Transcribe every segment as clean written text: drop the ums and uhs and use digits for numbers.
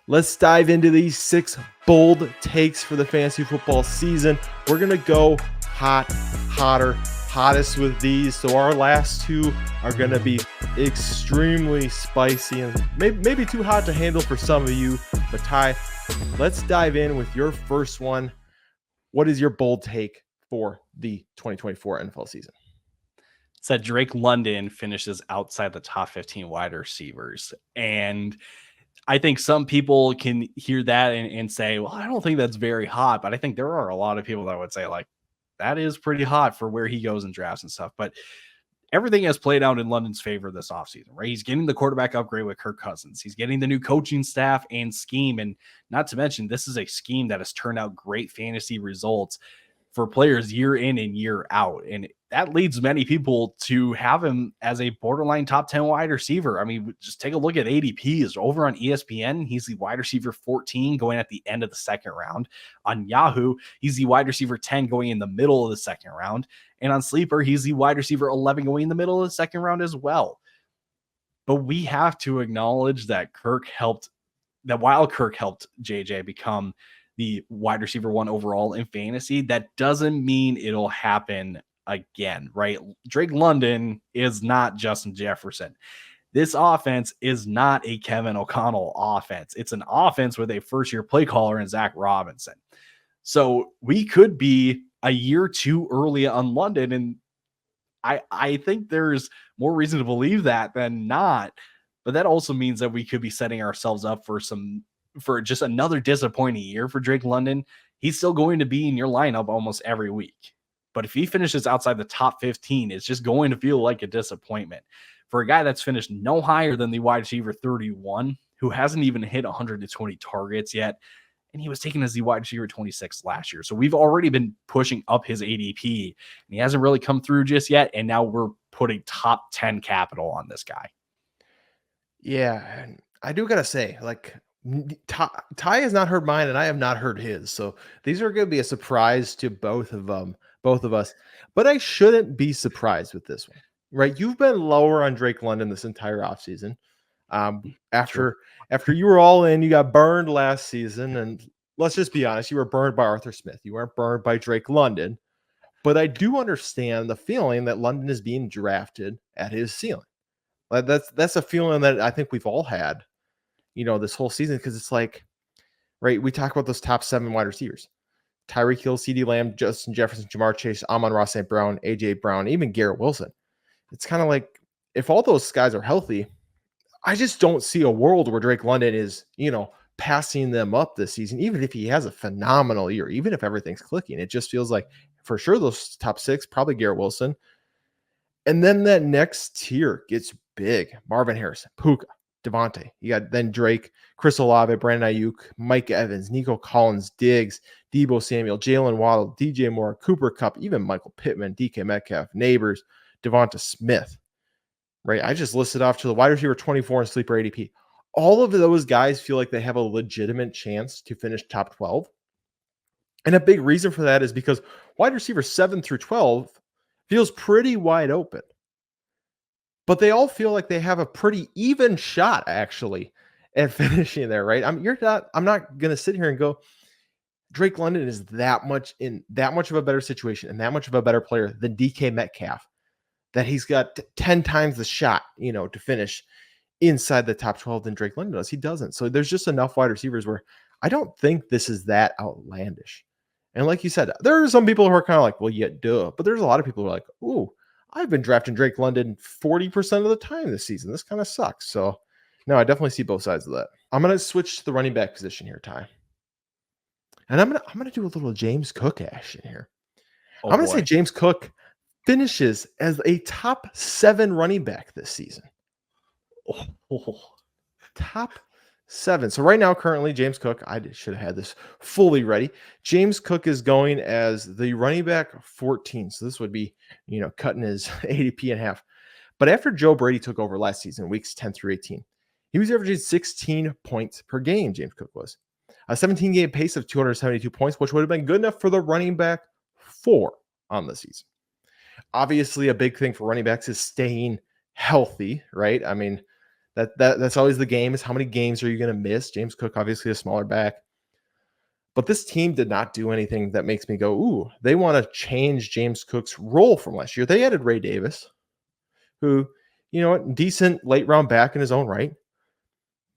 Let's dive into these 6 bold takes for the fantasy football season. We're going to go hot, hotter, hottest with these. So our last 2 are going to be extremely spicy and maybe too hot to handle for some of you. But Ty, let's dive in with your first one. What is your bold take for the 2024 NFL season? It's that Drake London finishes outside the top 15 wide receivers. And I think some people can hear that and say, well, I don't think that's very hot. But I think there are a lot of people that would say, like, that is pretty hot for where he goes in drafts and stuff. But everything has played out in London's favor this offseason, right? He's getting the quarterback upgrade with Kirk Cousins. He's getting the new coaching staff and scheme. And not to mention, this is a scheme that has turned out great fantasy results for players year in and year out. And that leads many people to have him as a borderline top 10 wide receiver. I mean, just take a look at ADPs over on ESPN. He's the wide receiver 14 going at the end of the second round. On Yahoo, he's the wide receiver 10 going in the middle of the second round. And on Sleeper, he's the wide receiver 11 going in the middle of the second round as well. But we have to acknowledge that while Kirk helped JJ become the wide receiver 1 overall in fantasy, that doesn't mean it'll happen again, right? Drake London is not Justin Jefferson. This offense is not a Kevin O'Connell offense. It's an offense with a first-year play caller in Zach Robinson. So we could be a year too early on London, and I think there's more reason to believe that than not. But that also means that we could be setting ourselves up for just another disappointing year for Drake London. He's still going to be in your lineup almost every week. But if he finishes outside the top 15, it's just going to feel like a disappointment. For a guy that's finished no higher than the wide receiver 31, who hasn't even hit 120 targets yet, and he was taken as the wide receiver 26 last year. So we've already been pushing up his ADP, and he hasn't really come through just yet, and now we're putting top 10 capital on this guy. Yeah, and I do got to say, like, Ty has not heard mine and I have not heard his. So these are going to be a surprise to both of us. But I shouldn't be surprised with this one, right? You've been lower on Drake London this entire offseason. After you were all in, you got burned last season. And let's just be honest, you were burned by Arthur Smith. You weren't burned by Drake London. But I do understand the feeling that London is being drafted at his ceiling. That's a feeling that I think we've all had, this whole season, because it's like, right, we talk about those top 7 wide receivers: Tyreek Hill, CeeDee Lamb, Justin Jefferson, Jamar Chase, Amon-Ra St. Brown, AJ Brown, even Garrett Wilson. It's kind of like, if all those guys are healthy, I just don't see a world where Drake London is, passing them up this season, even if he has a phenomenal year, even if everything's clicking. It just feels like, for sure, those top 6, probably Garrett Wilson. And then that next tier gets big: Marvin Harrison, Puka, Devontae. You got then Drake, Chris Olave, Brandon Ayuk, Mike Evans, Nico Collins, Diggs, Deebo Samuel, Jalen Waddle, DJ Moore, Cooper Kupp, even Michael Pittman, DK Metcalf, Neighbors, Devonta Smith. Right? I just listed off to the wide receiver 24 in sleeper ADP. All of those guys feel like they have a legitimate chance to finish top 12. And a big reason for that is because wide receiver 7 through 12 feels pretty wide open. But they all feel like they have a pretty even shot, actually, at finishing there, right? I'm not going to sit here and go, Drake London is that much of a better situation and that much of a better player than DK Metcalf, that he's got 10 times the shot, to finish inside the top 12 than Drake London does. He doesn't. So there's just enough wide receivers where I don't think this is that outlandish. And like you said, there are some people who are kind of like, well, yeah, duh. But there's a lot of people who are like, ooh, I've been drafting Drake London 40% of the time this season. This kind of sucks. So, no, I definitely see both sides of that. I'm going to switch to the running back position here, Ty. And I'm going to do a little James Cook action here. I'm going to say James Cook finishes as a top 7 running back this season. Top 7. So right now, currently, James Cook, I should have had this fully ready. James Cook is going as the running back 14. So this would be, cutting his ADP in half. But after Joe Brady took over last season, weeks 10 through 18, he was averaging 16 points per game, James Cook was. A 17-game pace of 272 points, which would have been good enough for the running back 4 on the season. Obviously, a big thing for running backs is staying healthy, right? I mean, That's always the game, is how many games are you going to miss? James Cook, obviously a smaller back. But this team did not do anything that makes me go, ooh, they want to change James Cook's role from last year. They added Ray Davis, who, decent late round back in his own right,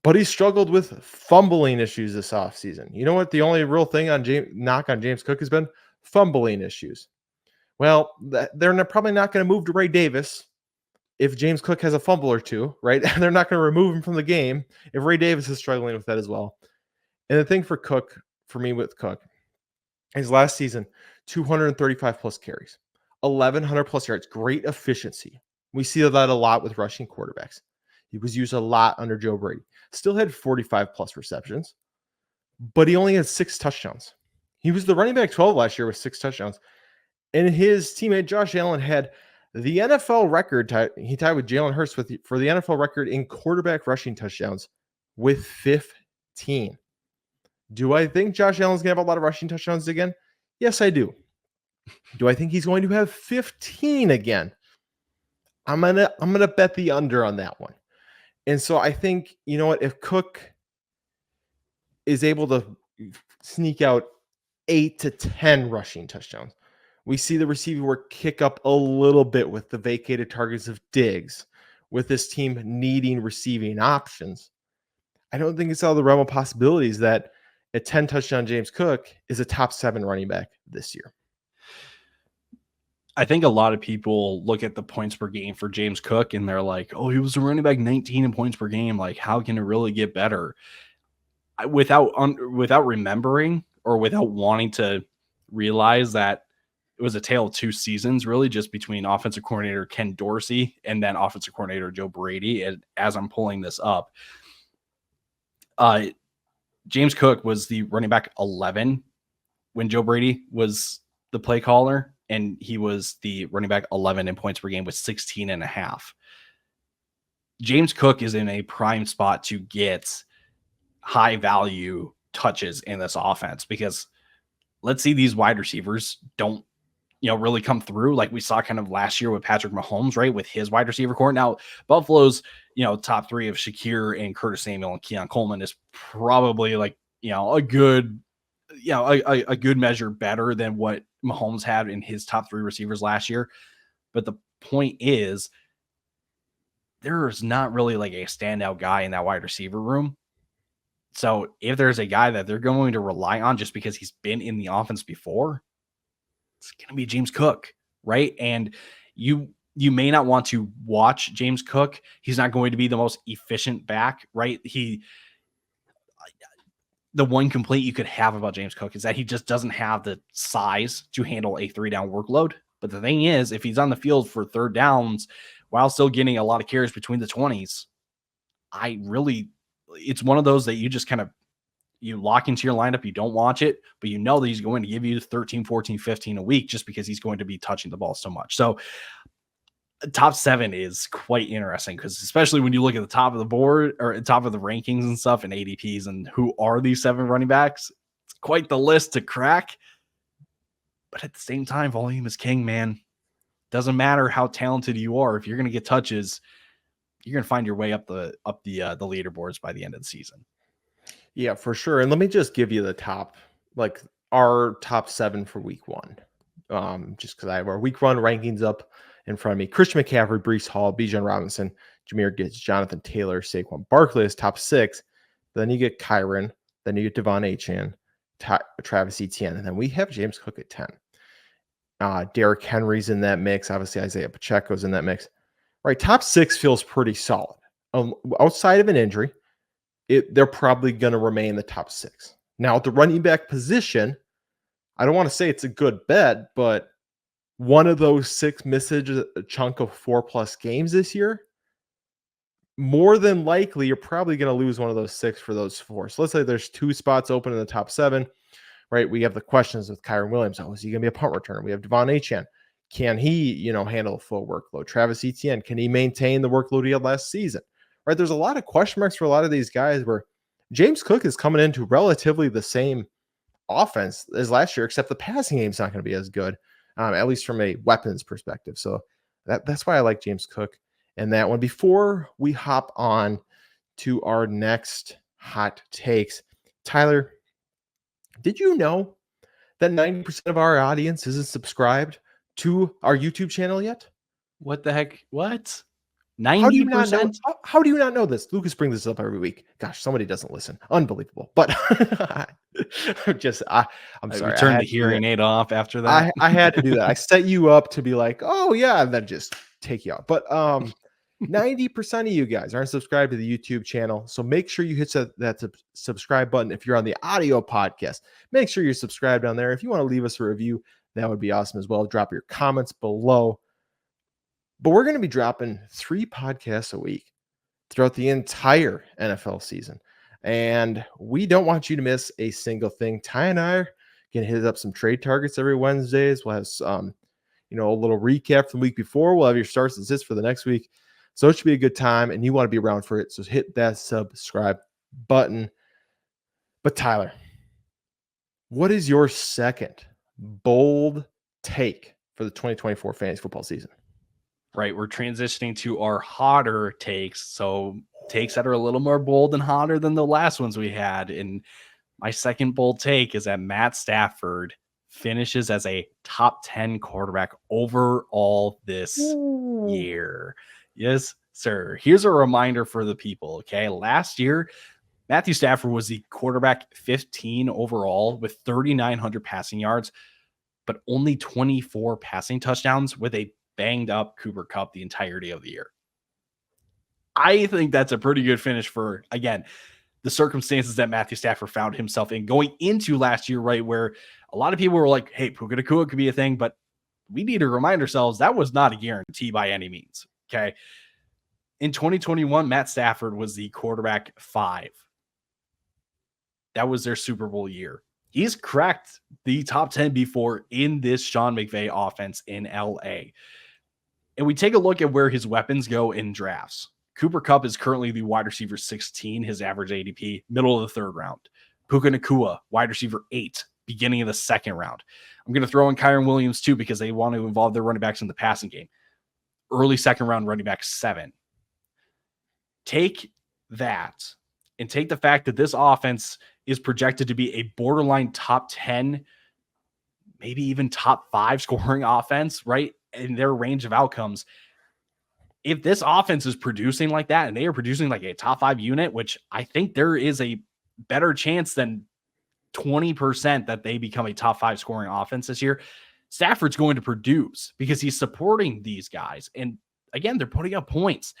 but he struggled with fumbling issues this offseason. You know what? The only real thing knock on James Cook has been fumbling issues. Well, they're probably not going to move to Ray Davis if James Cook has a fumble or two, right? They're not going to remove him from the game if Ray Davis is struggling with that as well. And the thing for me with Cook, his last season, 235 plus carries, 1,100 plus yards, great efficiency. We see that a lot with rushing quarterbacks. He was used a lot under Joe Brady. Still had 45 plus receptions, but he only had 6 touchdowns. He was the running back 12 last year with 6 touchdowns. And his teammate Josh Allen had the NFL record. He tied with Jalen Hurts for the NFL record in quarterback rushing touchdowns with 15. Do I think Josh Allen's going to have a lot of rushing touchdowns again? Yes, I do. Do I think he's going to have 15 again? I'm gonna bet the under on that one. And so I think, you know what, if Cook is able to sneak out 8 to 10 rushing touchdowns, we see the receiver work kick up a little bit with the vacated targets of Diggs, with this team needing receiving options. I don't think it's out of the realm of possibilities that a 10 touchdown James Cook is a top 7 running back this year. I think a lot of people look at the points per game for James Cook and they're like, oh, he was a running back 19 in points per game. Like, how can it really get better? Without remembering or without wanting to realize that it was a tale of 2 seasons, really, just between offensive coordinator Ken Dorsey and then offensive coordinator Joe Brady. And as I'm pulling this up, James Cook was the running back 11 when Joe Brady was the play caller, and he was the running back 11 in points per game with 16 and a half. James Cook is in a prime spot to get high value touches in this offense, because let's see these wide receivers don't, really come through like we saw kind of last year with Patrick Mahomes, right? With his wide receiver core. Now, Buffalo's, top 3 of Shakir and Curtis Samuel and Keon Coleman is probably like, a good measure better than what Mahomes had in his top 3 receivers last year. But the point is, there's not really like a standout guy in that wide receiver room. So if there's a guy that they're going to rely on just because he's been in the offense before, it's going to be James Cook, right? And you may not want to watch James Cook. He's not going to be the most efficient back, right? The one complaint you could have about James Cook is that he just doesn't have the size to handle a 3-down workload. But the thing is, if he's on the field for 3rd downs while still getting a lot of carries between the 20s, it's one of those that you just kind of, you lock into your lineup, you don't watch it, but you know that he's going to give you 13, 14, 15 a week just because he's going to be touching the ball so much. So top 7 is quite interesting, because especially when you look at the top of the board or top of the rankings and stuff and ADPs and who are these 7 running backs, it's quite the list to crack. But at the same time, volume is king, man. Doesn't matter how talented you are. If you're going to get touches, you're going to find your way up the leaderboards by the end of the season. Yeah, for sure. And let me just give you our top 7 for week 1. Just because I have our week 1 rankings up in front of me. Christian McCaffrey, Breece Hall, Bijan Robinson, Jahmyr Gibbs, Jonathan Taylor, Saquon Barkley is top 6. Then you get Kyron. Then you get Devon Achane, Travis Etienne. And then we have James Cook at 10. Derrick Henry's in that mix. Obviously, Isaiah Pacheco's in that mix. Right, top 6 feels pretty solid. Outside of an injury, they're probably going to remain in the top 6. Now, at the running back position, I don't want to say it's a good bet, but one of those 6 misses a chunk of 4+ games this year, more than likely, you're probably going to lose one of those 6 for those 4. So let's say there's 2 spots open in the top 7, right? We have the questions with Kyron Williams. Oh, is he going to be a punt returner? We have Devon Achane. Can he, handle a full workload? Travis Etienne, can he maintain the workload he had last season? Right? There's a lot of question marks for a lot of these guys where James Cook is coming into relatively the same offense as last year, except the passing game's not going to be as good, at least from a weapons perspective. So that's why I like James Cook in that one. Before we hop on to our next hot takes. Tyler, did you know that 90% of our audience isn't subscribed to our YouTube channel yet? What the heck? What? How do you not know? 90%? How do you not know this? Lucas brings this up every week. Gosh, somebody doesn't listen. Unbelievable. But I'm We sorry. I turned had the to do that. hearing aid off after that. I had to do that. I set you up to be like, oh yeah, and then just take you out. But 90% of you guys aren't subscribed to the YouTube channel. So make sure you hit that subscribe button. If you're on the audio podcast, make sure you're subscribed on there. If you want to leave us a review, that would be awesome as well. Drop your comments below. But we're going to be dropping 3 podcasts a week throughout the entire NFL season. And we don't want you to miss a single thing. Ty and I are going to hit up some trade targets every Wednesdays. We'll have a little recap from the week before. We'll have your starts and sits for the next week. So it should be a good time, and you want to be around for it. So hit that subscribe button. But Tyler, what is your second bold take for the 2024 fantasy football season? Right. We're transitioning to our hotter takes. So takes that are a little more bold and hotter than the last ones we had. And my second bold take is that Matt Stafford finishes as a top 10 quarterback overall this year. Yes, sir. Here's a reminder for the people. Okay. Last year, Matthew Stafford was the quarterback 15 overall with 3,900 passing yards, but only 24 passing touchdowns with a banged up Cooper Kupp the entirety of the year. I think that's a pretty good finish for, again, the circumstances that Matthew Stafford found himself in going into last year, right? Where a lot of people were like, hey, Puka Nacua could be a thing, but we need to remind ourselves that was not a guarantee by any means. Okay. In 2021, Matt Stafford was the quarterback 5. That was their Super Bowl year. He's cracked the top 10 before in this Sean McVay offense in LA. And we take a look at where his weapons go in drafts. Cooper Kupp is currently the wide receiver 16, his average ADP, middle of the third round. Puka Nacua, wide receiver 8, beginning of the second round. I'm going to throw in Kyron Williams too because they want to involve their running backs in the passing game. Early second round running back 7. Take that and take the fact that this offense is projected to be a borderline top 10, maybe even top 5 scoring offense, right? In their range of outcomes. If this offense is producing like that and they are producing like a top 5 unit, which I think there is a better chance than 20% that they become a top 5 scoring offense this year, Stafford's going to produce because he's supporting these guys. And again, they're putting up points.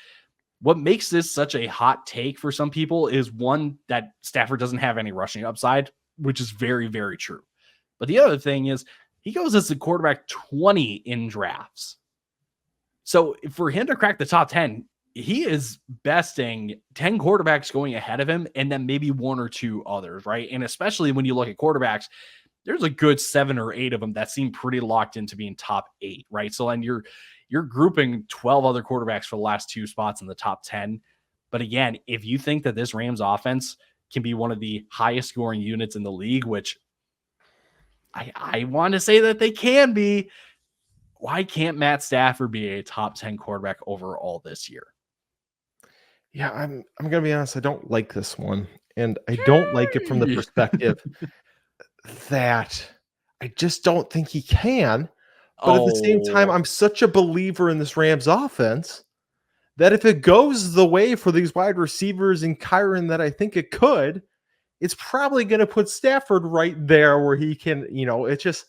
What makes this such a hot take for some people is one, that Stafford doesn't have any rushing upside, which is very, very true. But the other thing is he goes as the quarterback 20 in drafts. So for him to crack the top 10, he is besting 10 quarterbacks going ahead of him and then maybe 1 or 2 others, right? And especially when you look at quarterbacks, there's a good 7 or 8 of them that seem pretty locked into being top 8, right? So then you're grouping 12 other quarterbacks for the last 2 spots in the top 10. But again, if you think that this Rams offense can be one of the highest scoring units in the league, which I want to say that they can be, why can't Matt Stafford be a top 10 quarterback overall this year? Yeah, I'm gonna be honest, I don't like this one. And I don't like it from the perspective that I just don't think he can. But at the same time, I'm such a believer in this Rams offense that if it goes the way for these wide receivers and Kyron that I think it could, it's probably going to put Stafford right there where he can, it's just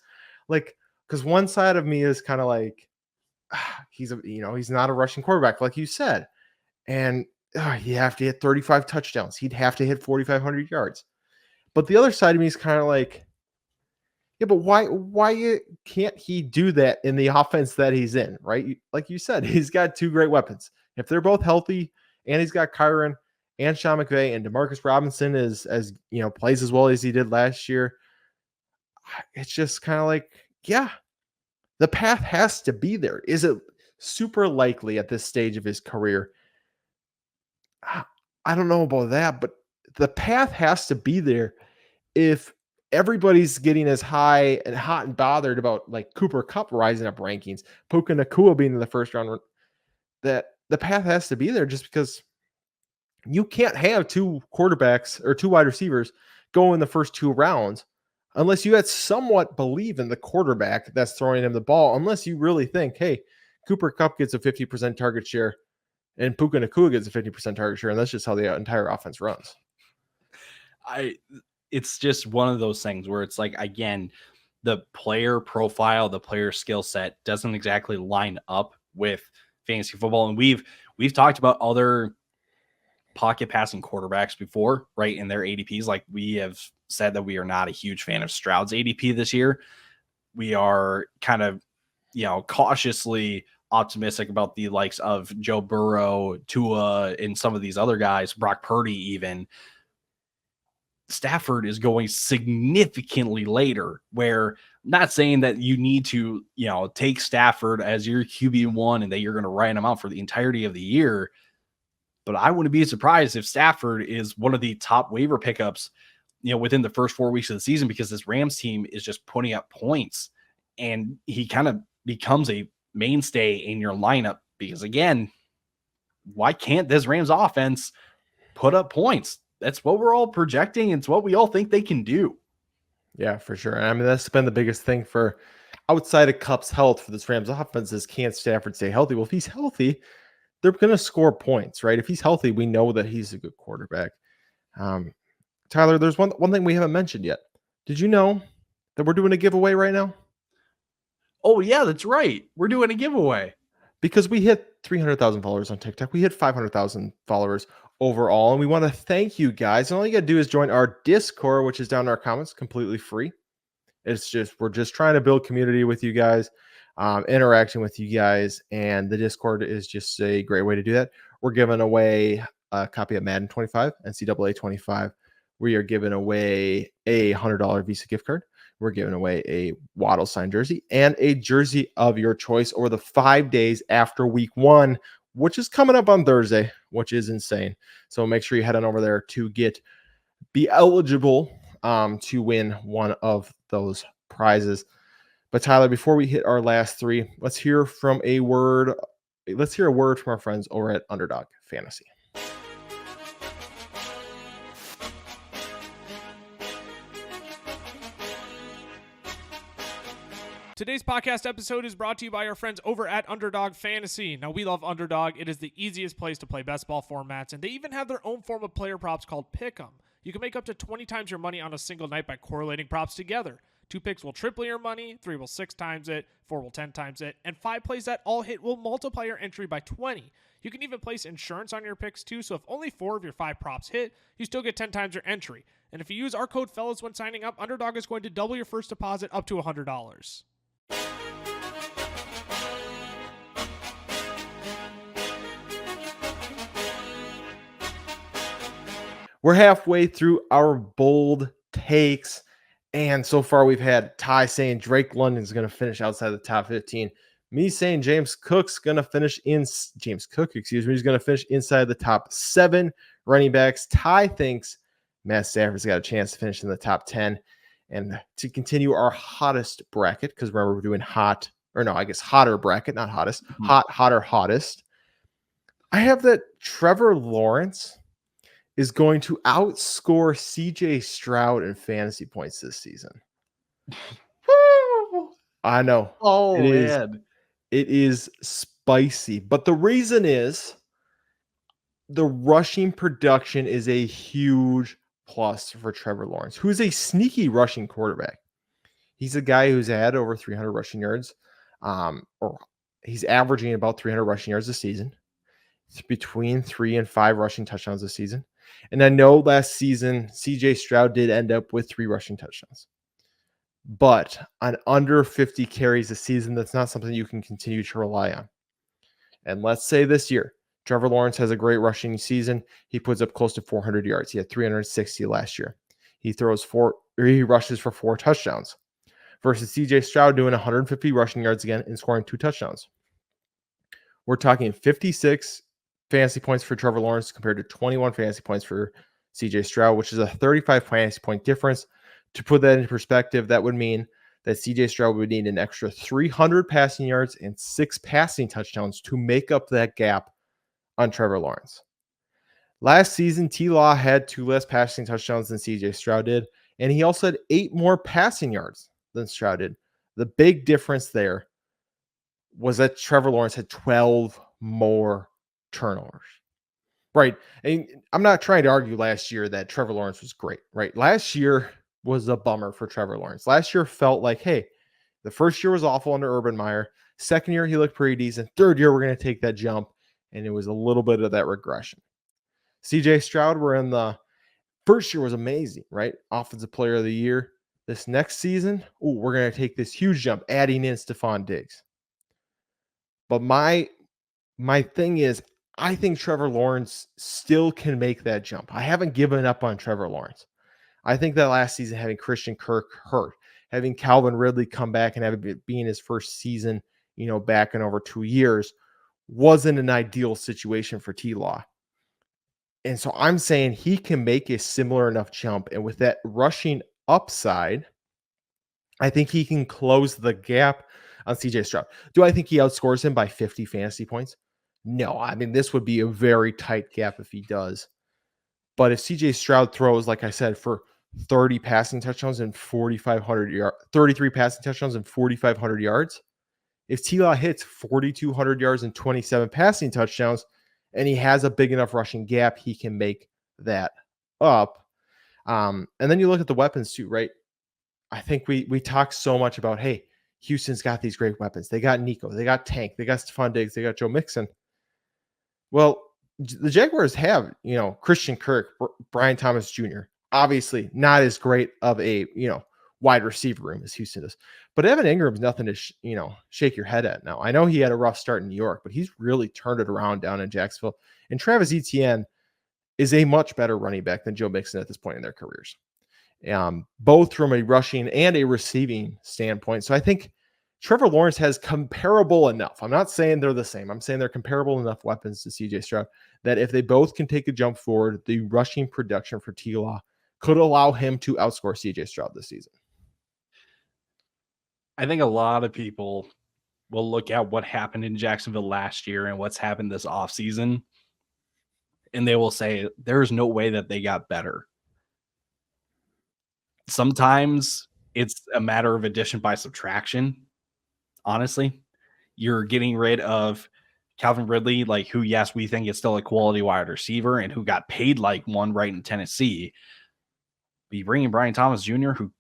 like, because one side of me is kind of like, he's not a rushing quarterback, like you said. And you have to hit 35 touchdowns. He'd have to hit 4,500 yards. But the other side of me is kind of like, yeah, but why can't he do that in the offense that he's in, right? Like you said, he's got 2 great weapons. If they're both healthy and he's got Kyron and Sean McVay and Demarcus Robinson as plays as well as he did last year, it's just kind of like, yeah, the path has to be there. Is it super likely at this stage of his career? I don't know about that, but the path has to be there if everybody's getting as high and hot and bothered about like Cooper Kupp rising up rankings, Puka Nacua being in the first round, that the path has to be there just because You can't have two quarterbacks or two wide receivers go in the first 2 rounds unless you had somewhat believe in the quarterback that's throwing him the ball, unless you really think, hey, Cooper Kupp gets a 50% target share and Puka Nacua gets a 50% target share, and that's just how the entire offense runs. It's just one of those things where it's like, again, the player profile, the player skill set doesn't exactly line up with fantasy football. And we've talked about other pocket passing quarterbacks before, right? In their ADPs. Like, we have said that we are not a huge fan of Stroud's ADP this year. We are kind of, cautiously optimistic about the likes of Joe Burrow, Tua, and some of these other guys, Brock Purdy even. Stafford is going significantly later, where I'm not saying that you need to, take Stafford as your QB1 and that you're going to write him out for the entirety of the year. But I wouldn't be surprised if Stafford is one of the top waiver pickups, within the first 4 weeks of the season, because this Rams team is just putting up points and he kind of becomes a mainstay in your lineup. Because again, why can't this Rams offense put up points? That's what we're all projecting. It's what we all think they can do. Yeah, for sure. And I mean, that's been the biggest thing for outside of Kupp's health for this Rams offense is, can Stafford stay healthy? Well, if he's healthy, they're going to score points, right? If he's healthy, we know that he's a good quarterback. Tyler, there's one thing we haven't mentioned yet. Did you know that we're doing a giveaway right now? Oh, yeah, that's right. We're doing a giveaway. Because we hit 300,000 followers on TikTok. We hit 500,000 followers overall. And we want to thank you guys. And all you got to do is join our Discord, which is down in our comments, completely free. We're just trying to build community with you guys, interaction with you guys. And the Discord is just a great way to do that. We're giving away a copy of Madden 25, NCAA 25. We are giving away a $100 Visa gift card. We're giving away a Waddle signed jersey and a jersey of your choice over the 5 days after week 1, which is coming up on Thursday, which is insane. So make sure you head on over there to be eligible to win one of those prizes. But Tyler, before we hit our last 3, let's hear a word from our friends over at Underdog Fantasy. Today's podcast episode is brought to you by our friends over at Underdog Fantasy. Now, we love Underdog. It is the easiest place to play best ball formats, and they even have their own form of player props called Pick'em. You can make up to 20 times your money on a single night by correlating props together. 2 picks will triple your money, 3 will 6 times it, 4 will 10 times it, and 5 plays that all hit will multiply your entry by 20. You can even place insurance on your picks too, so if only 4 of your 5 props hit, you still get 10 times your entry. And if you use our code FELLAS when signing up, Underdog is going to double your first deposit up to $100. We're halfway through our bold takes, and so far we've had Ty saying Drake London's going to finish outside the top 15. Me saying James Cook's going to finish he's going to finish inside the top 7 running backs. Ty thinks Matt Stafford's got a chance to finish in the top 10. And to continue our hottest bracket, because remember we're doing hotter bracket, not hottest, hottest. I have that Trevor Lawrence is going to outscore CJ Stroud in fantasy points this season. I know. Oh, man. It is spicy. But the reason is the rushing production is a huge plus for Trevor Lawrence, who's a sneaky rushing quarterback. He's a guy who's had over 300 rushing yards, or he's averaging about 300 rushing yards a season. It's between 3 and 5 rushing touchdowns this season. And I know last season, CJ Stroud did end up with 3 rushing touchdowns. But on under 50 carries a season, that's not something you can continue to rely on. And let's say this year, Trevor Lawrence has a great rushing season. He puts up close to 400 yards. He had 360 last year. He rushes for 4 touchdowns versus CJ Stroud doing 150 rushing yards again and scoring 2 touchdowns. We're talking 56 fantasy points for Trevor Lawrence compared to 21 fantasy points for CJ Stroud, which is a 35 fantasy point difference. To put that into perspective, that would mean that CJ Stroud would need an extra 300 passing yards and 6 passing touchdowns to make up that gap on Trevor Lawrence. Last season, T-Law had 2 less passing touchdowns than CJ Stroud did, and he also had 8 more passing yards than Stroud did. The big difference there was that Trevor Lawrence had 12 more turnovers. Right. And I'm not trying to argue last year that Trevor Lawrence was great, right? Last year was a bummer for Trevor Lawrence. Last year felt like, hey, the first year was awful under Urban Meyer. Second year, he looked pretty decent. Third year, we're going to take that jump. And it was a little bit of that regression. CJ Stroud, we're in the first year was amazing, right? Offensive player of the year. This next season, we're going to take this huge jump, adding in Stephon Diggs. But my thing is, I think Trevor Lawrence still can make that jump. I haven't given up on Trevor Lawrence. I think that last season, having Christian Kirk hurt, having Calvin Ridley come back and having it being his first season, back in over 2 years, wasn't an ideal situation for T-Law. And so I'm saying he can make a similar enough jump. And with that rushing upside, I think he can close the gap on CJ Stroud. Do I think he outscores him by 50 fantasy points? No. I mean, this would be a very tight gap if he does. But if CJ Stroud throws, like I said, for 30 passing touchdowns and 4,500 yards, 33 passing touchdowns and 4,500 yards, if T-Law hits 4,200 yards and 27 passing touchdowns, and he has a big enough rushing gap, he can make that up. And then you look at the weapons too, right? I think we talk so much about, hey, Houston's got these great weapons. They got Nico, they got Tank, they got Stephon Diggs, they got Joe Mixon. Well, the Jaguars have, Christian Kirk, Brian Thomas Jr. Obviously not as great of a, wide receiver room as Houston is. But Evan Ingram's nothing to, shake your head at now. I know he had a rough start in New York, but he's really turned it around down in Jacksonville. And Travis Etienne is a much better running back than Joe Mixon at this point in their careers. Both from a rushing and a receiving standpoint. So I think Trevor Lawrence has comparable enough. I'm not saying they're the same. I'm saying they're comparable enough weapons to CJ Stroud that if they both can take a jump forward, the rushing production for T-Law could allow him to outscore CJ Stroud this season. I think a lot of people will look at what happened in Jacksonville last year and what's happened this offseason, and they will say there's no way that they got better. Sometimes it's a matter of addition by subtraction. Honestly, you're getting rid of Calvin Ridley, like who, yes, we think is still a quality wide receiver and who got paid like one right in Tennessee. But you bring in Brian Thomas Jr., who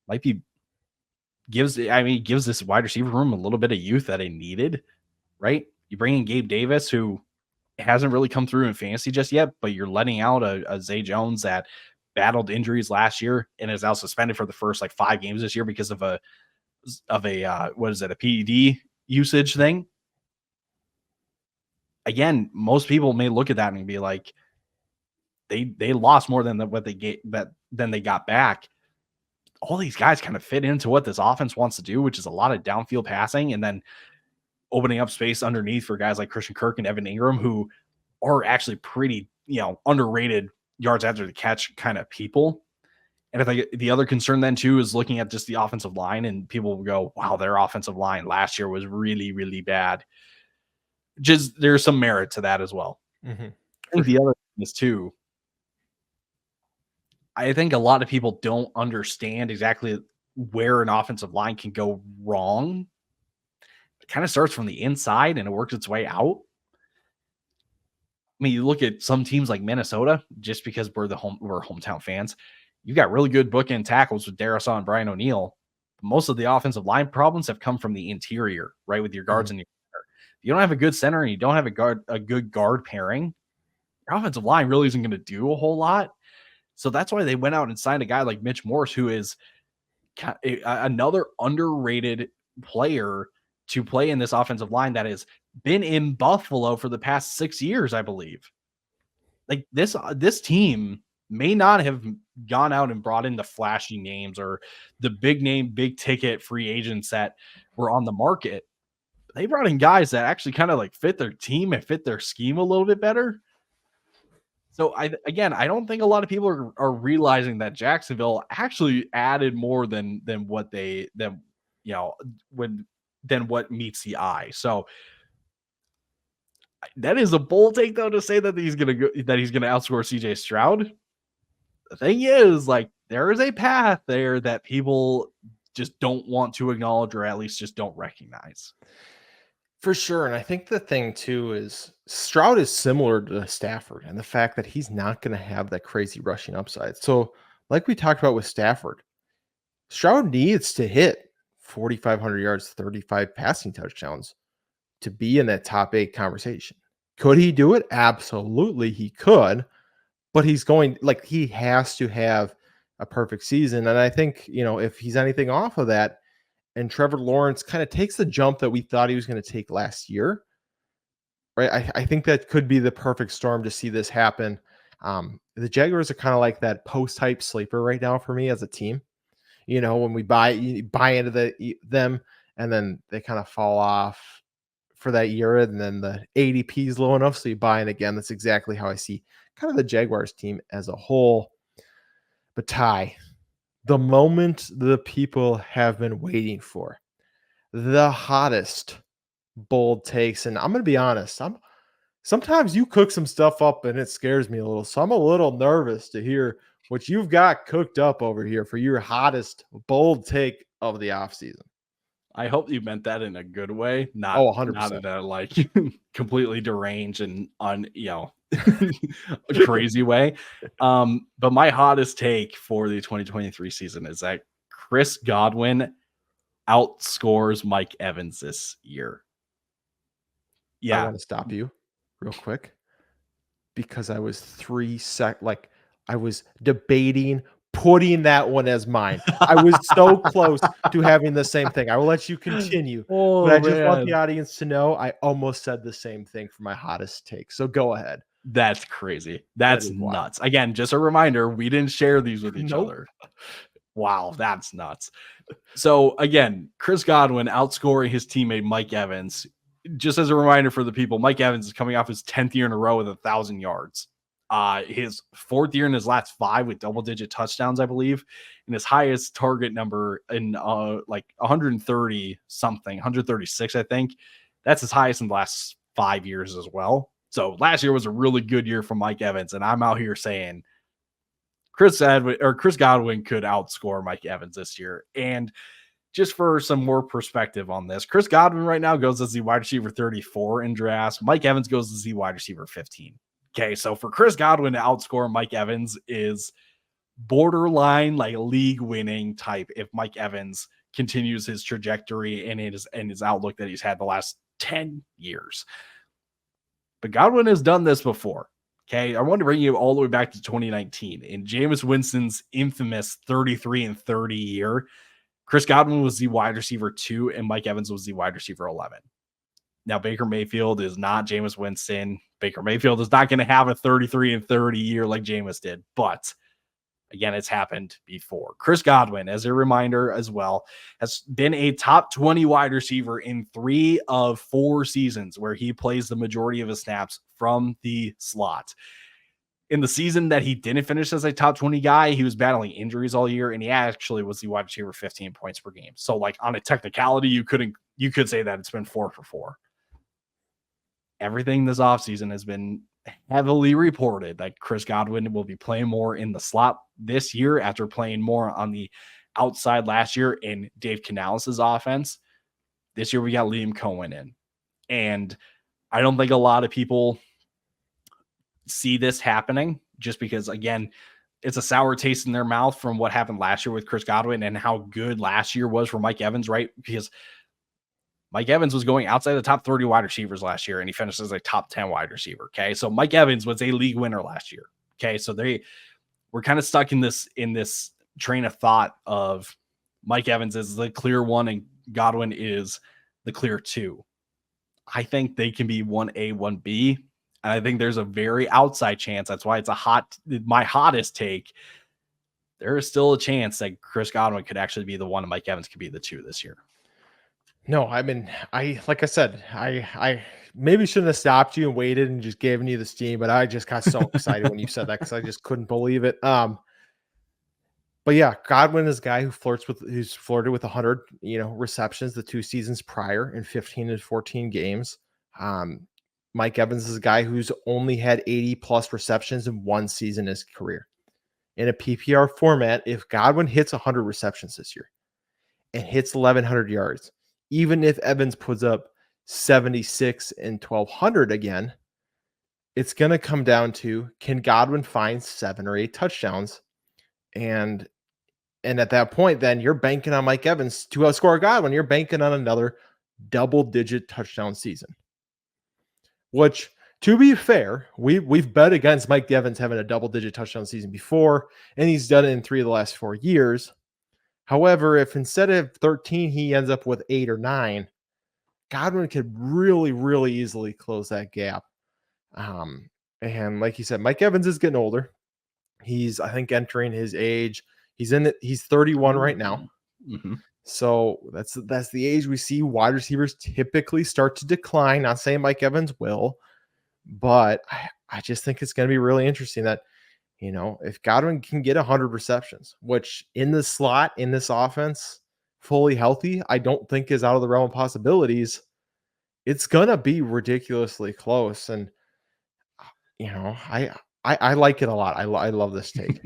might be gives this wide receiver room a little bit of youth that it needed, right? You bring in Gabe Davis, who hasn't really come through in fantasy just yet, but you're letting out a Zay Jones that battled injuries last year and is now suspended for the first 5 games this year because of a what is it, a PED usage thing. Again, most people may look at that and be like, they lost more than what they get, than they got back. All these guys kind of fit into what this offense wants to do, which is a lot of downfield passing and then opening up space underneath for guys like Christian Kirk and Evan Ingram, who are actually pretty, underrated yards after the catch kind of people. And I think the other concern then too is looking at just the offensive line, and people will go, wow, their offensive line last year was really, really bad. Just there's some merit to that as well. Mm-hmm. I think the other thing is too, I think a lot of people don't understand exactly where an offensive line can go wrong. It kind of starts from the inside and it works its way out. I mean, you look at some teams like Minnesota, just because we're hometown fans. You got really good bookend tackles with Darisaw and Brian O'Neill. Most of the offensive line problems have come from the interior, right? With your guards and your center. If you don't have a good center and you don't have a good guard pairing, your offensive line really isn't going to do a whole lot. So that's why they went out and signed a guy like Mitch Morse, who is another underrated player to play in this offensive line that has been in Buffalo for the past 6 years, I believe. Like this team may not have gone out and brought in the flashy names or the big name, big ticket free agents that were on the market. They brought in guys that actually kind of fit their team and fit their scheme a little bit better. So I don't think a lot of people are realizing that Jacksonville actually added more than what what meets the eye. So That is a bold take, though, to say that he's gonna outscore CJ Stroud. The thing is, like, there is a path there that people just don't want to acknowledge, or at least just don't recognize. For sure. And I think the thing too is Stroud is similar to Stafford and the fact that he's not going to have that crazy rushing upside. So, like we talked about with Stafford, Stroud needs to hit 4,500 yards, 35 passing touchdowns to be in that top 8 conversation. Could he do it? Absolutely, he could. But he has to have a perfect season. And I think, if he's anything off of that, and Trevor Lawrence kind of takes the jump that we thought he was going to take last year, right? I think that could be the perfect storm to see this happen. The Jaguars are kind of like that post-hype sleeper right now for me as a team. When you buy into them, and then they kind of fall off for that year, and then the ADP is low enough, so you buy in again. That's exactly how I see kind of the Jaguars team as a whole. But Ty, the moment the people have been waiting for, the hottest bold takes. And I'm going to be honest, sometimes you cook some stuff up and it scares me a little. So I'm a little nervous to hear what you've got cooked up over here for your hottest bold take of the offseason. I hope you meant that in a good way, not 100%. in a like completely deranged and crazy way. But my hottest take for the 2023 season is that Chris Godwin outscores Mike Evans this year. I want to stop you real quick because I was I was debating putting that one as mine. I was so close to having the same thing. I will let you continue, but I just want the audience to know I almost said the same thing for my hottest take. So go ahead. That's crazy. That's nuts. Again, just a reminder, we didn't share these with each other. Wow, that's nuts. So again, Chris Godwin outscoring his teammate Mike Evans. Just as a reminder for the people, Mike Evans is coming off his 10th year in a row with 1,000 yards. His 4th year in his last 5 with double-digit touchdowns, I believe, and his highest target number in like 130 something, 136, I think. That's his highest in the last 5 years as well. So last year was a really good year for Mike Evans, and I'm out here saying Chris Godwin could outscore Mike Evans this year. And just for some more perspective on this, Chris Godwin right now goes as the wide receiver 34 in drafts. Mike Evans goes as the wide receiver 15. Okay, so for Chris Godwin to outscore Mike Evans is borderline like league winning type if Mike Evans continues his trajectory and his outlook that he's had the last 10 years. But Godwin has done this before. Okay, I want to bring you all the way back to 2019 in Jameis Winston's infamous 33-30 year. Chris Godwin was the wide receiver 2 and Mike Evans was the wide receiver 11. Now, Baker Mayfield is not Jameis Winston. Baker Mayfield is not going to have a 33-30 year like Jameis did. But again, it's happened before. Chris Godwin, as a reminder as well, has been a top 20 wide receiver in 3 of 4 seasons where he plays the majority of his snaps from the slot. In the season that he didn't finish as a top 20 guy, he was battling injuries all year, and he actually was the wide receiver 15 points per game. So, like, on a technicality, you could say that it's been 4 for 4. Everything this offseason has been heavily reported that Chris Godwin will be playing more in the slot this year after playing more on the outside last year in Dave Canales' offense. This year we got Liam Cohen in. And I don't think a lot of people see this happening just because, again, it's a sour taste in their mouth from what happened last year with Chris Godwin and how good last year was for Mike Evans, right? Because Mike Evans was going outside the top 30 wide receivers last year, and he finished as a top 10 wide receiver. Okay. So Mike Evans was a league winner last year. Okay. So we're kind of stuck in this train of thought of Mike Evans is the clear 1 and Godwin is the clear 2. I think they can be 1A, 1B. And I think there's a very outside chance. That's why it's my hottest take. There is still a chance that Chris Godwin could actually be the 1 and Mike Evans could be the 2 this year. No, I mean, like I said, I maybe shouldn't have stopped you and waited and just given you the steam, but I just got so excited when you said that because I just couldn't believe it. But yeah, Godwin is a guy who's flirted with 100, receptions the 2 seasons prior in 15 and 14 games. Mike Evans is a guy who's only had 80 plus receptions in one season in his career. In a PPR format, if Godwin hits 100 receptions this year and hits 1,100 yards, even if Evans puts up 76 and 1,200 again, it's going to come down to, can Godwin find 7 or 8 touchdowns? And at that point, then you're banking on Mike Evans to outscore Godwin. You're banking on another double-digit touchdown season. Which, to be fair, we've bet against Mike Evans having a double-digit touchdown season before, and he's done it in 3 of the last 4 years. However, if instead of 13, he ends up with 8 or 9, Godwin could really, really easily close that gap. And like you said, Mike Evans is getting older. He's, I think, entering his age. He's 31 right now. Mm-hmm. So that's the age we see wide receivers typically start to decline. Not saying Mike Evans will, but I just think it's going to be really interesting that, if Godwin can get 100 receptions, which in the slot in this offense, fully healthy, I don't think is out of the realm of possibilities. It's going to be ridiculously close. And, I like it a lot. I love this take.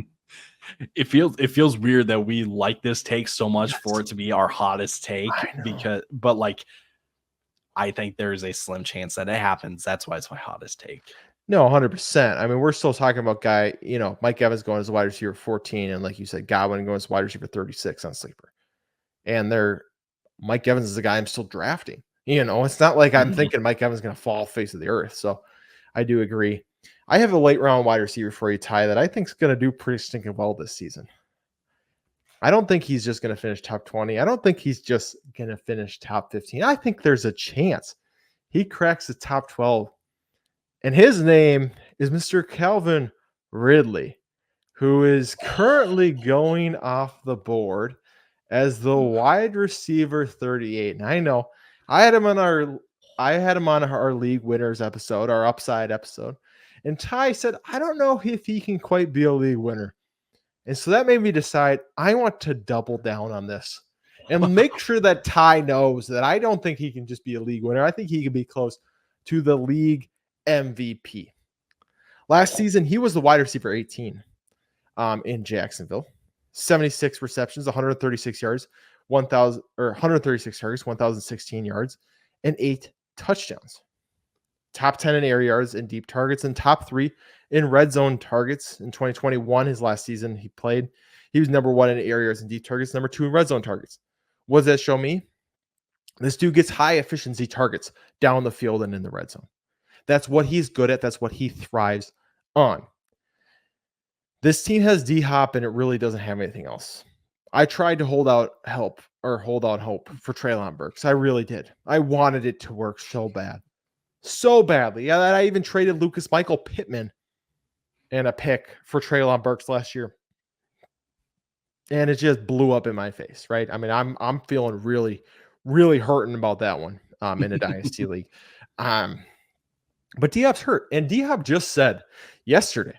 It feels weird that we like this take so much for it to be our hottest take, but I think there's a slim chance that it happens. That's why it's my hottest take. No, 100%. I mean, we're still talking about Mike Evans going as a wide receiver 14, and like you said, Godwin going as a wide receiver 36 on Sleeper. And Mike Evans is the guy I'm still drafting. It's not like I'm thinking Mike Evans is going to fall face of the earth. So I do agree. I have a late round wide receiver for you, Ty, that I think is going to do pretty stinking well this season. I don't think he's just going to finish top 20. I don't think he's just going to finish top 15. I think there's a chance he cracks the top 12. And his name is Mr. Calvin Ridley, who is currently going off the board as the wide receiver 38. And I know I had him on our league winners episode, our upside episode. And Ty said, I don't know if he can quite be a league winner. And so that made me decide I want to double down on this and make sure that Ty knows that I don't think he can just be a league winner. I think he can be close to the league MVP. Last season, he was the wide receiver 18 in Jacksonville. 76 receptions, 136 yards, 136 targets, 1,016 yards, and 8 touchdowns. Top 10 in air yards and deep targets, and top 3 in red zone targets. In 2021, his last season he played, he was number 1 in air yards and deep targets, number 2 in red zone targets. What does that show me? This dude gets high efficiency targets down the field and in the red zone. That's what he's good at. That's what he thrives on. This team has D-Hop, and it really doesn't have anything else. I tried to hold out hope for Treylon Burks. I really did. I wanted it to work so badly. Yeah, that I even traded Lucas Michael Pittman and a pick for Treylon Burks last year. And it just blew up in my face, right? I mean, I'm feeling really, really hurting about that one in a dynasty league. But D-Hop's hurt. And D-Hop just said yesterday,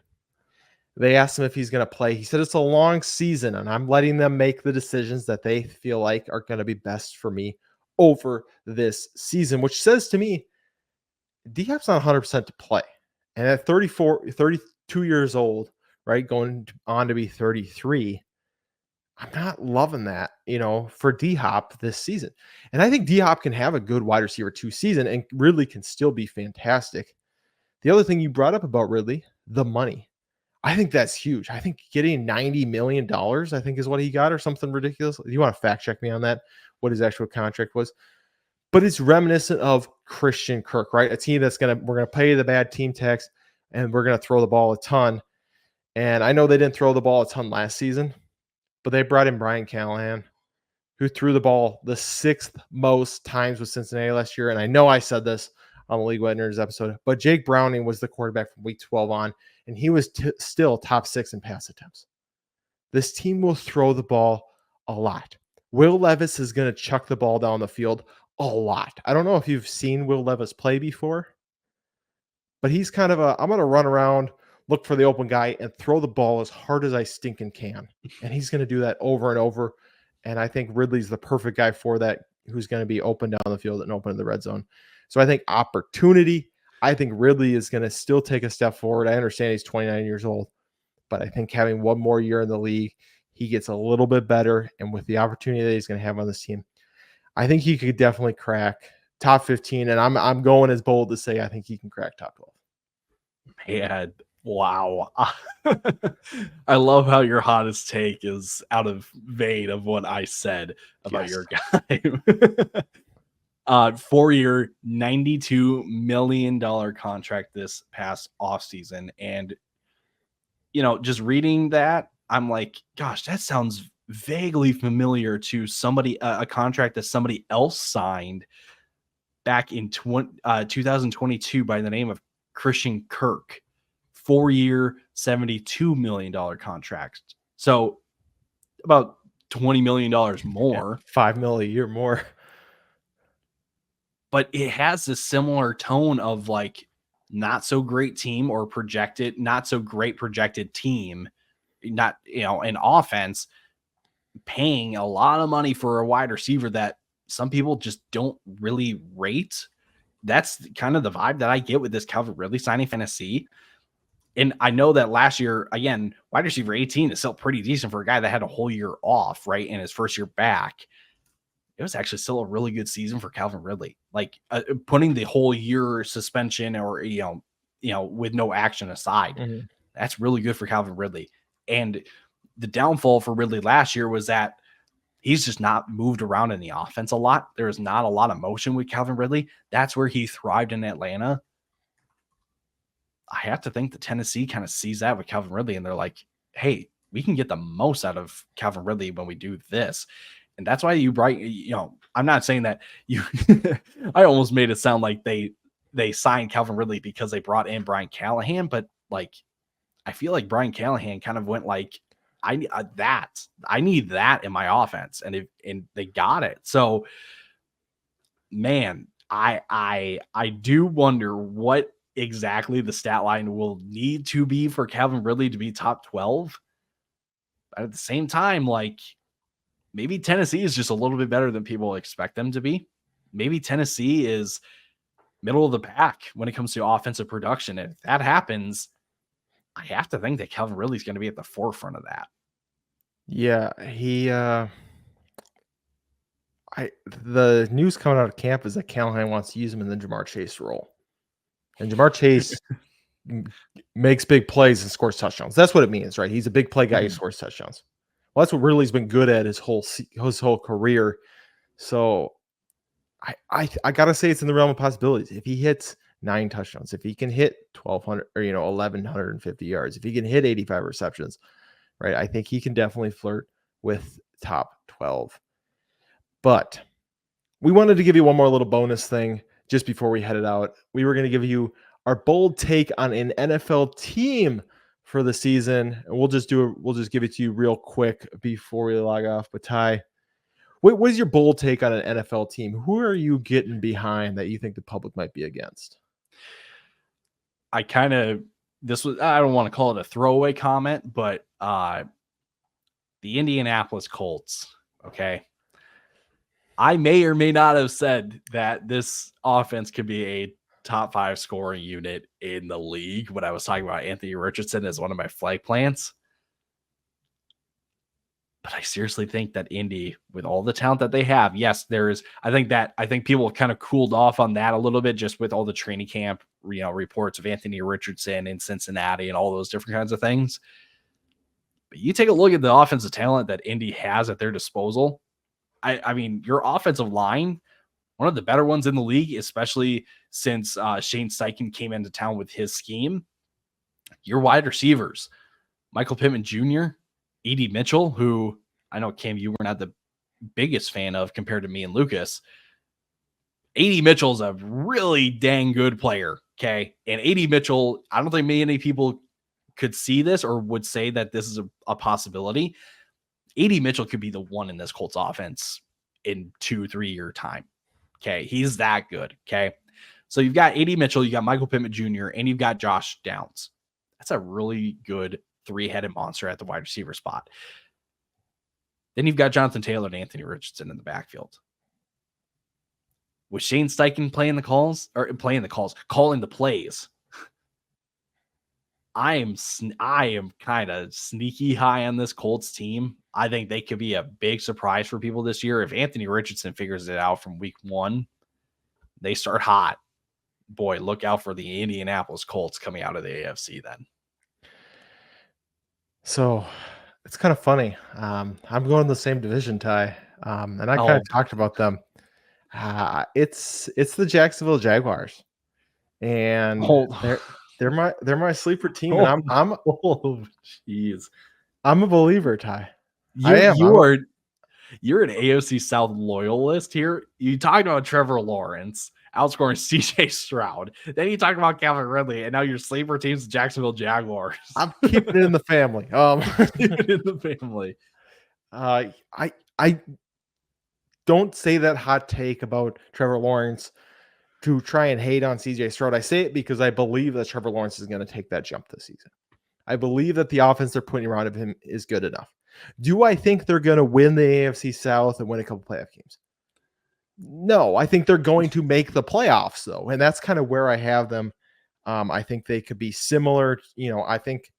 they asked him if he's going to play. He said it's a long season, and I'm letting them make the decisions that they feel like are going to be best for me over this season, which says to me, D-Hop's not 100% to play. And at 32 years old, right, going on to be 33, I'm not loving that, for D-Hop this season. And I think D-Hop can have a good wide receiver 2 season and Ridley can still be fantastic. The other thing you brought up about Ridley, the money. I think that's huge. I think getting $90 million, I think is what he got, or something ridiculous. You want to fact check me on that, what his actual contract was. But it's reminiscent of Christian Kirk, right? A team we're going to pay the bad team tax and we're going to throw the ball a ton. And I know they didn't throw the ball a ton last season, but they brought in Brian Callahan, who threw the ball the 6th most times with Cincinnati last year. And I know I said this on the League Winners episode, but Jake Browning was the quarterback from week 12 on, and he was still top 6 in pass attempts. This team will throw the ball a lot. Will Levis is going to chuck the ball down the field a lot. I don't know if you've seen Will Levis play before, but he's kind of I'm going to run around, look for the open guy, and throw the ball as hard as I stinking can. And he's going to do that over and over. And I think Ridley's the perfect guy for that, who's going to be open down the field and open in the red zone. So I think opportunity, I think Ridley is going to still take a step forward. I understand he's 29 years old, but I think having one more year in the league, he gets a little bit better. And with the opportunity that he's going to have on this team, I think he could definitely crack top 15. And I'm going as bold to say I think he can crack top 12. Man, wow. I love how your hottest take is out of vein of what I said about your guy. 4-year, $92 million contract this past offseason. And, just reading that, I'm like, gosh, that sounds vaguely familiar to somebody, a contract that somebody else signed back in 2022 by the name of Christian Kirk. 4-year, $72 million contract. So about $20 million more. Yeah, $5 million a year more. But it has a similar tone of like not so great team or not so great projected team, not, an offense paying a lot of money for a wide receiver that some people just don't really rate. That's kind of the vibe that I get with this Calvin Ridley signing fantasy. And I know that last year, again, wide receiver 18 is still pretty decent for a guy that had a whole year off, right? In his first year back. It was actually still a really good season for Calvin Ridley. Like putting the whole year suspension or, with no action aside, that's really good for Calvin Ridley. And the downfall for Ridley last year was that he's just not moved around in the offense a lot. There is not a lot of motion with Calvin Ridley. That's where he thrived in Atlanta. I have to think the Tennessee kind of sees that with Calvin Ridley, and they're like, hey, we can get the most out of Calvin Ridley when we do this. And that's why I'm not saying that I almost made it sound like they signed Calvin Ridley because they brought in Brian Callahan, but like, I feel like Brian Callahan kind of went like, I need that in my offense. And they got it. So man, I do wonder what exactly the stat line will need to be for Calvin Ridley to be top 12. But at the same time, like, maybe Tennessee is just a little bit better than people expect them to be. Maybe Tennessee is middle of the pack when it comes to offensive production. And if that happens, I have to think that Calvin Ridley is going to be at the forefront of that. Yeah, the news coming out of camp is that Callahan wants to use him in the Jamar Chase role. And Jamar Chase makes big plays and scores touchdowns. That's what it means, right? He's a big play guy who scores touchdowns. Well, that's what Ridley's been good at his whole career. So I gotta say it's in the realm of possibilities. If he hits 9 touchdowns, if he can hit 1,200 or 1,150 yards, if he can hit 85 receptions, right? I think he can definitely flirt with top 12. But we wanted to give you one more little bonus thing just before we headed out. We were going to give you our bold take on an NFL team for the season. And we'll just give it to you real quick before we log off. But Ty, what is your bold take on an NFL team? Who are you getting behind that you think the public might be against? I don't want to call it a throwaway comment, but the Indianapolis Colts. Okay. I may or may not have said that this offense could be a top 5 scoring unit in the league when I was talking about Anthony Richardson as one of my flag plants. But I seriously think that Indy, with all the talent that they have, yes, I think people kind of cooled off on that a little bit just with all the training camp, reports of Anthony Richardson in Cincinnati and all those different kinds of things. But you take a look at the offensive talent that Indy has at their disposal. I mean, your offensive line, one of the better ones in the league, especially since Shane Steichen came into town with his scheme. Your wide receivers, Michael Pittman Jr., Edie Mitchell, who I know, Cam, you were not the biggest fan of compared to me and Lucas. Edie Mitchell's a really dang good player, okay? And Edie Mitchell, I don't think many people could see this or would say that this is a possibility. Edie Mitchell could be the one in this Colts offense in 2-3 year time. Okay. He's that good. Okay. So you've got Edie Mitchell, you got Michael Pittman Jr., and you've got Josh Downs. That's a really good 3-headed monster at the wide receiver spot. Then you've got Jonathan Taylor and Anthony Richardson in the backfield. with Shane Steichen calling the plays. I am kind of sneaky high on this Colts team. I think they could be a big surprise for people this year. If Anthony Richardson figures it out from week 1, they start hot. Boy, look out for the Indianapolis Colts coming out of the AFC then. So it's kind of funny. I'm going the same division, Ty. And I kind of talked about them. It's the Jacksonville Jaguars. And they're my sleeper team, and I'm jeez. I'm a believer, Ty. You're an AFC South loyalist here. You talked about Trevor Lawrence outscoring CJ Stroud. Then you talked about Calvin Ridley, and now your sleeper team's the Jacksonville Jaguars. I'm keeping it in the family. Keeping it in the family. I don't say that hot take about Trevor Lawrence to try and hate on CJ Stroud. I say it because I believe that Trevor Lawrence is going to take that jump this season. I believe that the offense they're putting around of him is good enough. Do I think they're going to win the AFC South and win a couple playoff games? No, I think they're going to make the playoffs, though. And that's kind of where I have them. I think they could be similar. I think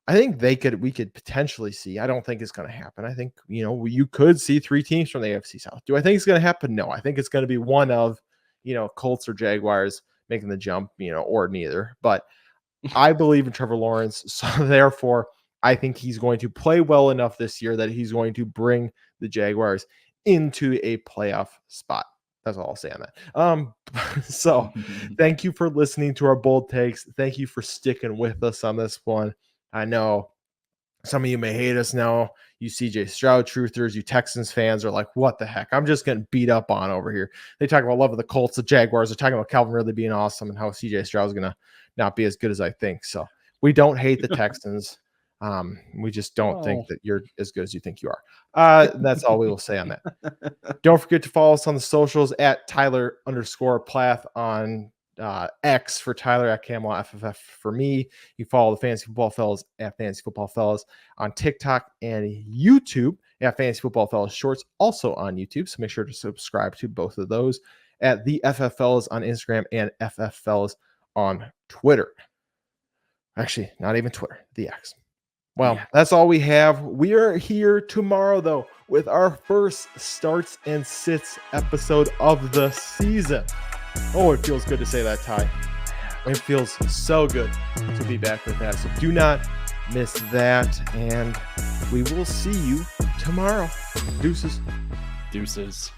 we could potentially see. I don't think it's going to happen. I think, you could see 3 teams from the AFC South. Do I think it's going to happen? No, I think it's going to be one of, Colts or Jaguars making the jump, or neither. But I believe in Trevor Lawrence. So therefore, I think he's going to play well enough this year that he's going to bring the Jaguars into a playoff spot. That's all I'll say on that. So thank you for listening to our bold takes. Thank you for sticking with us on this one. I know some of you may hate us now. You CJ Stroud truthers, you Texans fans are like, what the heck? I'm just getting beat up on over here. They talk about love of the Colts, the Jaguars. They're talking about Calvin Ridley being awesome and how CJ Stroud is going to not be as good as I think. So we don't hate the Texans. We just don't think that you're as good as you think you are. That's all we will say on that. Don't forget to follow us on the socials at Tyler_Plath on X for Tyler, at Camelot FFF for me. You follow the Fantasy Football Fellas at Fantasy Football Fellas on TikTok and YouTube at Fantasy Football Fellas Shorts, also on YouTube. So make sure to subscribe to both of those at the FF Fellas on Instagram and FF Fellas on Twitter. Actually, not even Twitter, the X. Well, That's all we have. We are here tomorrow, though, with our first starts and sits episode of the season. Oh, it feels good to say that, Ty. It feels so good to be back with that. So do not miss that. And we will see you tomorrow. Deuces. Deuces.